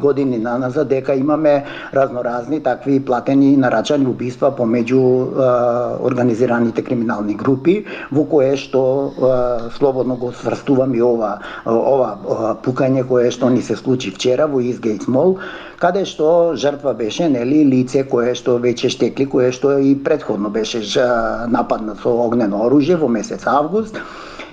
години назад дека имаме разноразни такви платени нарачани убиства помеѓу организираните криминални групи, во кое што слободно го сврстувам и ова пукање кое што ни се случи вчера во Eastgate Mall, каде што жртва беше лице кое што веќе штекли, кое што и претходно беше нападнат со огнено оружје во месец август.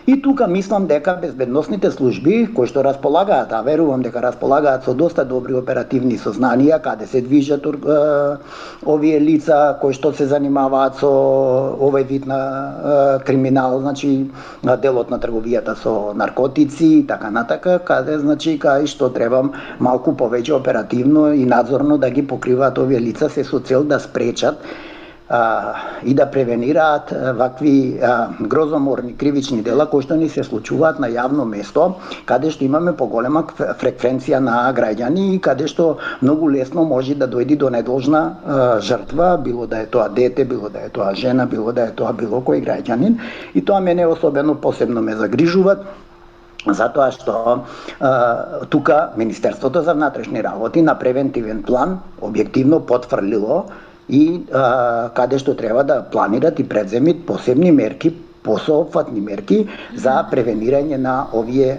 И тука мислам дека безбедносните служби кои што располагаат, а верувам дека располагаат со доста добри оперативни сознанија каде се движат овие лица кои што се занимаваат со овој вид на криминал, значи делот на трговијата со наркотици и така натака, каде значи кај што треба малку повеќе оперативно и надзорно да ги покриваат овие лица се со цел да спречат и да превенираат вакви грозоморни кривични дела кои што ни се случуваат на јавно место, каде што имаме поголема фреквенција на граѓани и каде што многу лесно може да дојде до недолжна жртва, било да е тоа дете, било да е тоа жена, било да е тоа било кој граѓанин. И тоа мене особено посебно ме загрижува, затоа што тука Министерството за внатрешни работи на превентивен план објективно потврлило и каде што треба да планират и предземат посебни мерки, посеопфатни мерки за превенирање на овие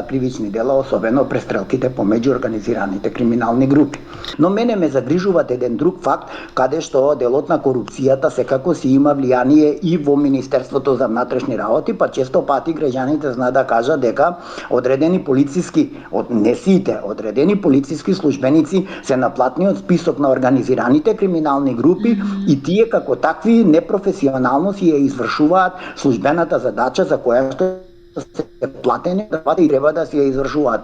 кривични дела, особено престрелките помеѓу организираните криминални групи. Но мене ме загрижува еден друг факт, каде што делот на корупцијата секако си има влијание и во Министерството за внатрешни работи, па често пати граѓаните знаат да кажат дека одредени полициски, не сите, одредени полициски службеници се на платниот список на организираните криминални групи и тие како такви непрофесионално си ја извршуваат службената задача за која што се платени и треба да си ја извршуваат.